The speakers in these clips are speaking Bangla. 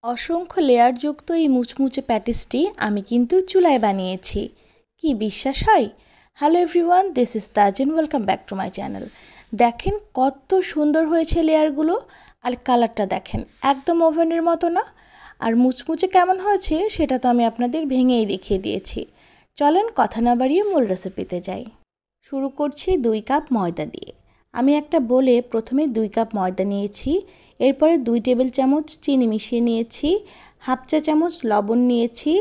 অসংখ্য লেয়ারযুক্ত এই মুচমুচে প্যাটিসটি আমি কিন্তু চুলায় বানিয়েছি। কি বিশ্বাস হয়? Hello everyone, this is Tajin, welcome back to my channel. দেখেন কত সুন্দর হয়েছে লেয়ারগুলো, আর কালারটা দেখেন একদম ওভেনের মতো না? আর মুচমুচে কেমন হয়েছে সেটা তো আমি আপনাদের ভেঙেই দেখিয়ে দিয়েছি। চলেন কথা না বাড়িয়ে মূল রেসিপিতে যাই। শুরু করছি 2 কাপ ময়দা দিয়ে। আমি একটা বলে প্রথমে 2 কাপ ময়দা নিয়েছি, এরপরে 2 টেবিল চামচ চিনি মিশিয়ে নিয়েছি, হাফ চা চামচ লবণ নিয়েছি,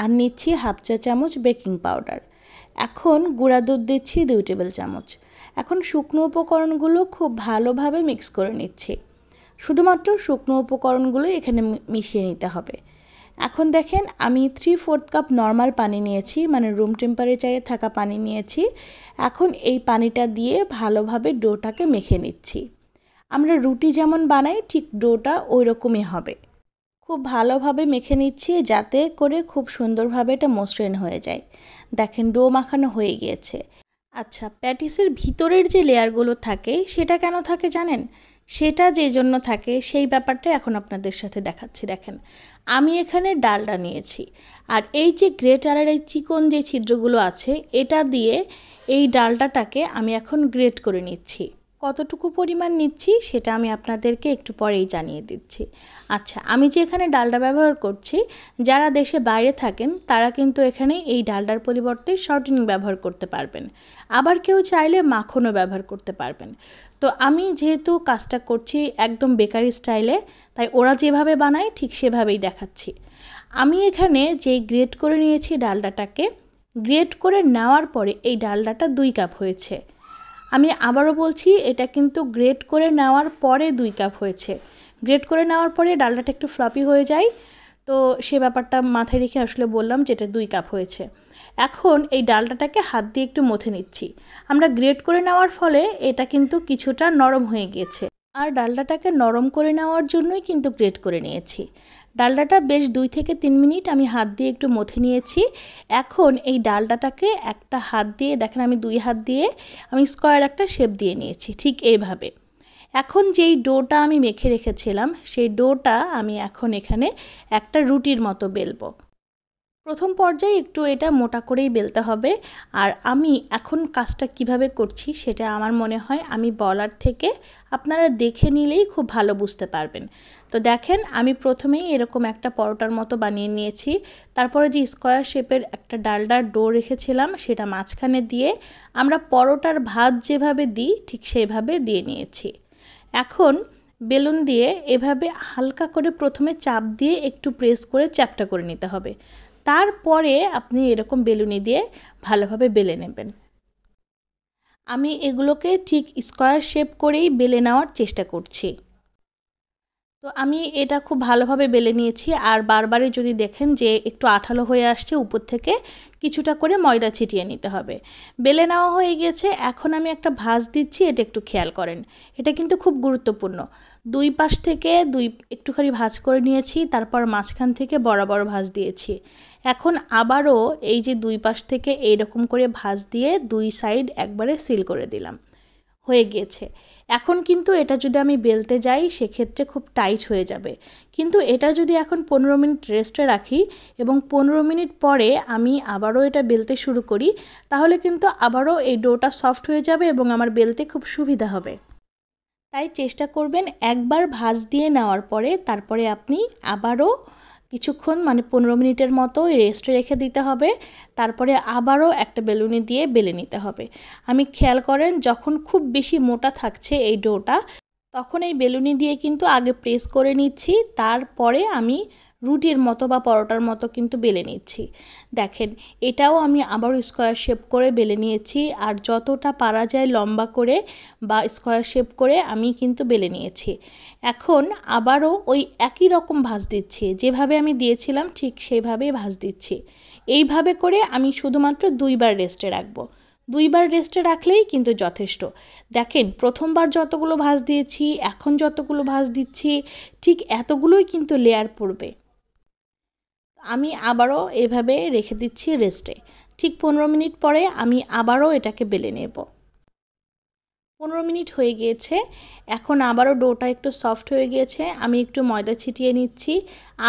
আর নিচ্ছি হাফ চা চামচ বেকিং পাউডার। এখন গুঁড়া দুধ দিচ্ছি 2 টেবিল চামচ। এখন শুকনো উপকরণগুলো খুব ভালোভাবে মিক্স করে নিচ্ছি। শুধুমাত্র শুকনো উপকরণগুলো এখানে মিশিয়ে নিতে হবে। এখন দেখেন আমি 3/4 কাপ নর্মাল পানি নিয়েছি, মানে রুম টেম্পারেচারে থাকা পানি নিয়েছি। এখন এই পানিটা দিয়ে ভালোভাবে ডোটাকে মেখে নিচ্ছি। আমরা রুটি যেমন বানাই ঠিক ডোটা ওই রকমই হবে। খুব ভালোভাবে মেখে নিচ্ছি যাতে করে খুব সুন্দরভাবে এটা মসৃণ হয়ে যায়। দেখেন ডো মাখানো হয়ে গিয়েছে। আচ্ছা, প্যাটিসের ভিতরের যে লেয়ারগুলো থাকে সেটা কেন থাকে জানেন? সেটা যে জন্য থাকে সেই ব্যাপারটা এখন আপনাদের সাথে দেখাচ্ছি। দেখেন আমি এখানে ডালডা নিয়েছি, আর এই যে গ্রেটারের এই চিকন যে ছিদ্রগুলো আছে এটা দিয়ে এই ডালডাটাকে আমি এখন গ্রেট করে নিচ্ছি। কতটুকু পরিমাণ নিচ্ছি সেটা আমি আপনাদেরকে একটু পরেই জানিয়ে দিচ্ছি। আচ্ছা, আমি যে এখানে ডালডা ব্যবহার করছি, যারা দেশে বাইরে থাকেন তারা কিন্তু এখানে এই ডালডার পরিবর্তে শর্টেনিং ব্যবহার করতে পারবেন। আবার কেউ চাইলে মাখনও ব্যবহার করতে পারবেন। তো আমি যেহেতু কাজটা করছি একদম বেকারি স্টাইলে, তাই ওরা যেভাবে বানায় ঠিক সেভাবেই দেখাচ্ছি। আমি এখানে যেই গ্রেট করে নিয়েছি ডালডাটাকে, গ্রেট করে নেওয়ার পরে এই ডালডাটা 2 কাপ হয়েছে। আমি আবারও বলছি, এটা কিন্তু গ্রেট করে নেওয়ার পরে 2 কাপ হয়েছে। গ্রেট করে নেওয়ার পরে ডালডাটা একটু ফ্লাপি হয়ে যায়, তো সে ব্যাপারটা মাথায় রেখে আসলে বললাম যে এটা 2 কাপ হয়েছে। এখন এই ডালটাটাকে হাত দিয়ে একটু মথে নিচ্ছি। আমরা গ্রেট করে নেওয়ার ফলে এটা কিন্তু কিছুটা নরম হয়ে গিয়েছে, আর ডালটাটাকে নরম করে নেওয়ার জন্যই কিন্তু গ্রেট করে নিয়েছি। ডালডাটা বেশ 2 থেকে 3 মিনিট আমি হাত দিয়ে একটু মথে নিয়েছি। এখন এই ডালডাটাকে একটা হাত দিয়ে, দেখেন আমি 2 হাত দিয়ে আমি স্কোয়ার একটা শেপ দিয়ে নিয়েছি ঠিক এইভাবে। এখন যেই ডোটা আমি মেখে রেখেছিলাম সেই ডোটা আমি এখন এখানে একটা রুটির মতো বেলবো। প্রথম পর্যায়ে একটু এটা মোটা করেই বেলতে হবে। আর আমি এখন কাজটা কিভাবে করছি সেটা আমার মনে হয় আমি বলার থেকে আপনারা দেখে নিলেই খুব ভালো বুঝতে পারবেন। তো দেখেন আমি প্রথমেই এরকম একটা পরোটার মতো বানিয়ে নিয়েছি। তারপরে যে স্কোয়ার শেপের একটা ডালডার ডো রেখেছিলাম সেটা মাঝখানে দিয়ে আমরা পরোটার ভাত যেভাবে দিই ঠিক সেইভাবে দিয়ে নিয়েছি। এখন বেলুন দিয়ে এভাবে হালকা করে প্রথমে চাপ দিয়ে একটু প্রেস করে চ্যাপটা করে নিতে হবে। তারপরে আপনি এরকম বেলুনি দিয়ে ভালোভাবে বেলে নেবেন। আমি এগুলোকে ঠিক স্কোয়ার শেপ করেই বেলে নেওয়ার চেষ্টা করছি। তো আমি এটা খুব ভালোভাবে বেলে নিয়েছি। আর বারবারই যদি দেখেন যে একটু আঠালো হয়ে আসছে, উপর থেকে কিছুটা করে ময়দা ছিটিয়ে নিতে হবে। বেলে নেওয়া হয়ে গেছে। এখন আমি একটা ভাঁজ দিচ্ছি, এটা একটু খেয়াল করেন, এটা কিন্তু খুব গুরুত্বপূর্ণ। 2 পাশ থেকে একটুখানি ভাঁজ করে নিয়েছি, তারপর মাঝখান থেকে বরাবর ভাঁজ দিয়েছি। এখন আবারও এই যে 2 পাশ থেকে এইরকম করে ভাঁজ দিয়ে 2 সাইড একবারে সিল করে দিলাম। হয়ে গিয়েছে। এখন কিন্তু এটা যদি আমি বেলতে যাই সেক্ষেত্রে খুব টাইট হয়ে যাবে। কিন্তু এটা যদি এখন 15 মিনিট রেস্টে রাখি এবং 15 মিনিট পরে আমি আবারও এটা বেলতে শুরু করি, তাহলে কিন্তু আবারও এই ডোটা সফট হয়ে যাবে এবং আমার বেলতে খুব সুবিধা হবে। তাই চেষ্টা করবেন একবার ভাঁজ দিয়ে নেওয়ার পরে তারপরে আপনি আবারও কিছুক্ষণ, মানে 15 মিনিটের মতো রেস্টে রেখে দিতে হবে। তারপরে আবারও একটা বেলুনি দিয়ে বেলে নিতে হবে। আমি খেয়াল করেন যখন খুব বেশি মোটা থাকছে এই ডোটা, তখন এই বেলুনি দিয়ে কিন্তু আগে প্রেস করে নিচ্ছি, তারপরে আমি রুটির মতো বা পরোটার মতো কিন্তু বেলে নিচ্ছি। দেখেন এটাও আমি আবারও স্কোয়ার শেপ করে বেলে নিয়েছি, আর যতটা পারা যায় লম্বা করে বা স্কোয়ার শেপ করে আমি কিন্তু বেলে নিয়েছি। এখন আবারও ওই একই রকম ভাঁজ দিচ্ছি, যেভাবে আমি দিয়েছিলাম ঠিক সেইভাবেই ভাঁজ দিচ্ছি। এইভাবে করে আমি শুধুমাত্র 2 বার রেস্টে রাখবো। 2 বার রেস্টে রাখলেই কিন্তু যথেষ্ট। দেখেন প্রথমবার যতগুলো ভাঁজ দিয়েছি, এখন যতগুলো ভাঁজ দিচ্ছি ঠিক এতগুলোই কিন্তু লেয়ার পড়বে। আমি আবারও এভাবে রেখে দিচ্ছি রেস্টে। ঠিক 15 মিনিট পরে আমি আবারও এটাকে বেলে নেব। 15 মিনিট হয়ে গিয়েছে। এখন আবারও ডোটা একটু সফট হয়ে গিয়েছে, আমি একটু ময়দা ছিটিয়ে নিচ্ছি।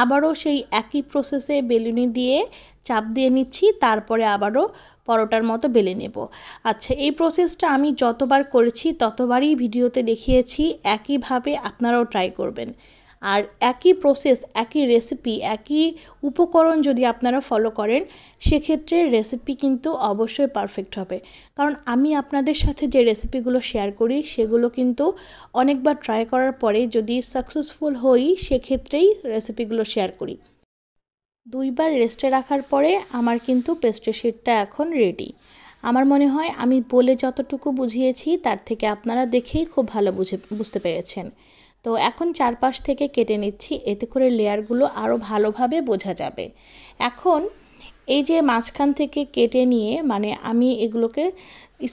আবারও সেই একই প্রসেসে বেলুনি দিয়ে চাপ দিয়ে নিচ্ছি, তারপরে আবারও পরোটার মতো বেলে নেব। আচ্ছা, এই প্রসেসটা আমি যতবার করেছি ততবারই ভিডিওতে দেখিয়েছি, একইভাবে আপনারাও ট্রাই করবেন। আর একই প্রসেস, একই রেসিপি, একই উপকরণ যদি আপনারা ফলো করেন, সেক্ষেত্রে রেসিপি কিন্তু অবশ্যই পারফেক্ট হবে। কারণ আমি আপনাদের সাথে যে রেসিপিগুলো শেয়ার করি সেগুলো কিন্তু অনেকবার ট্রাই করার পরে যদি সাকসেসফুল হই, সেক্ষেত্রেই রেসিপিগুলো শেয়ার করি। 2 বার রেস্টে রাখার পরে আমার কিন্তু পেস্ট্রি শিটটা এখন রেডি। আমার মনে হয় আমি বলে যতটুকু বুঝিয়েছি তার থেকে আপনারা দেখেই খুব ভালো বুঝতে পেরেছেন। তো এখন চারপাশ থেকে কেটে নিচ্ছি, এতে করে লেয়ারগুলো আরও ভালোভাবে বোঝা যাবে। এখন এই যে মাঝখান থেকে কেটে নিয়ে মানে আমি এগুলোকে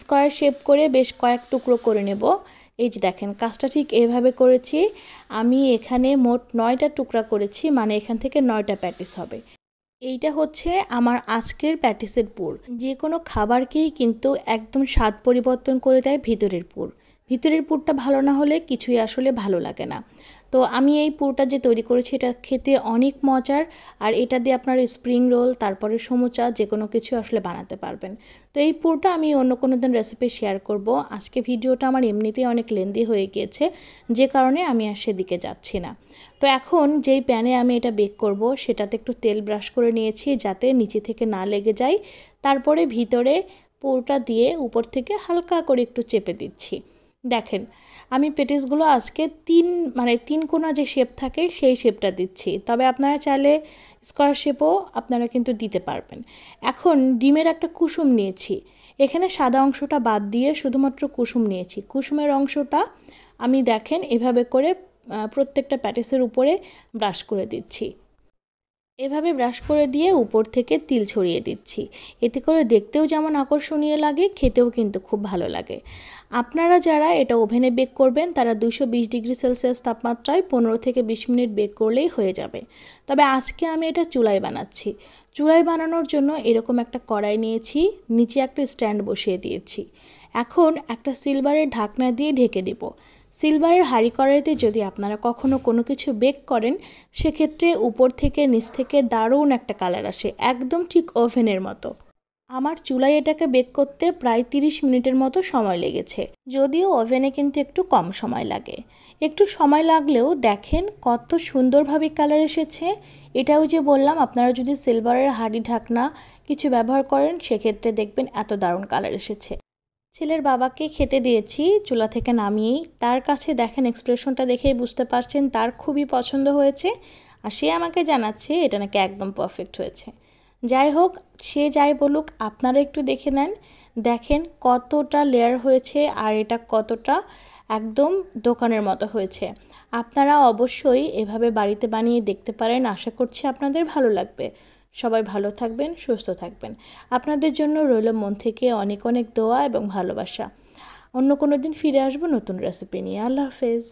স্কোয়ার শেপ করে বেশ কয়েক টুকরো করে নেব। এই যে দেখেন, কাজটা ঠিক এইভাবে করেছি। আমি এখানে মোট 9টা টুকরা করেছি, মানে এখান থেকে 9টা প্যাটিস হবে। এইটা হচ্ছে আমার আজকের প্যাটিসের পুর। যে কোনো খাবারকেই কিন্তু একদম স্বাদ পরিবর্তন করে দেয় ভিতরের পুর। ভিতরের পুরটা ভালো না হলে কিছুই আসলে ভালো লাগে না। তো আমি এই পুরটা যে তৈরি করেছি এটা খেতে অনেক মজার, আর এটা দিয়ে আপনার স্প্রিং রোল, তারপরে সমুচা যে কোনো কিছু আসলে বানাতে পারবেন। তো এই পুরটা আমি অন্য কোনো দিন রেসিপি শেয়ার করব। আজকে ভিডিওটা আমার এমনিতেই অনেক লেন্দি হয়ে গিয়েছে, যে কারণে আমি আর সেদিকে যাচ্ছি না। তো এখন যেই প্যানে আমি এটা বেক করব সেটাতে একটু তেল ব্রাশ করে নিয়েছি যাতে নিচে থেকে না লেগে যায়। তারপরে ভিতরে পুরটা দিয়ে উপর থেকে হালকা করে একটু চেপে দিচ্ছি। দেখেন, আমি পেটিসগুলো আজকে তিন কোণা যে শেপ থাকে সেই শেপটা দিচ্ছি, তবে আপনারা চাইলে স্কোয়ার শেপও আপনারা কিন্তু দিতে পারবেন। এখন ডিমের একটা কুসুম নিয়েছি, এখানে সাদা অংশটা বাদ দিয়ে শুধুমাত্র কুসুম নিয়েছি। কুসুমের অংশটা আমি দেখেন এভাবে করে প্রত্যেকটা প্যাটিসের উপরে ব্রাশ করে দিচ্ছি। এভাবে ব্রাশ করে দিয়ে উপর থেকে তিল ছড়িয়ে দিচ্ছি, এতে করে দেখতেও যেমন আকর্ষণীয় লাগে, খেতেও কিন্তু খুব ভালো লাগে। আপনারা যারা এটা ওভেনে বেক করবেন তারা 220 ডিগ্রি সেলসিয়াস তাপমাত্রায় 15 থেকে 20 মিনিট বেক করলেই হয়ে যাবে। তবে আজকে আমি এটা চুলায় বানাচ্ছি। চুলায় বানানোর জন্য এরকম একটা কড়াই নিয়েছি, নিচে একটা স্ট্যান্ড বসিয়ে দিয়েছি। এখন একটা সিলভারের ঢাকনা দিয়ে ঢেকে দেব। সিলভারের হাঁড়ি কড়াইতে যদি আপনারা কখনো কোনো কিছু বেক করেন, সেক্ষেত্রে উপর থেকে নিচ থেকে দারুণ একটা কালার আসে, একদম ঠিক ওভেনের মতো। আমার চুলায় এটাকে বেক করতে প্রায় 30 মিনিটের মতো সময় লেগেছে, যদিও ওভেনে কিন্তু একটু কম সময় লাগে। একটু সময় লাগলেও দেখেন কত সুন্দরভাবে কালার এসেছে। এটাও যে বললাম, আপনারা যদি সিলভারের হাঁড়ি ঢাকনা কিছু ব্যবহার করেন সেক্ষেত্রে দেখবেন এত দারুণ কালার এসেছে। ছেলের বাবাকে খেতে দিয়েছি চুলা থেকে নামিয়েই, তার কাছে দেখেন এক্সপ্রেশনটা দেখেই বুঝতে পারছেন তার খুবই পছন্দ হয়েছে, আর সে আমাকে জানাচ্ছে এটা নাকি একদম পারফেক্ট হয়েছে। যাই হোক, সে যাই বলুক, আপনারা একটু দেখে নেন, দেখেন কতটা লেয়ার হয়েছে আর এটা কতটা একদম দোকানের মতো হয়েছে। আপনারা অবশ্যই এভাবে বাড়িতে বানিয়ে দেখতে পারেন, আশা করছি আপনাদের ভালো লাগবে। সবাই ভালো থাকবেন, সুস্থ থাকবেন। আপনাদের জন্য রইল মন থেকে অনেক অনেক দোয়া এবং ভালোবাসা। অন্য কোনো দিন ফিরে আসবো নতুন রেসিপি নিয়ে। আল্লাহ হাফেজ।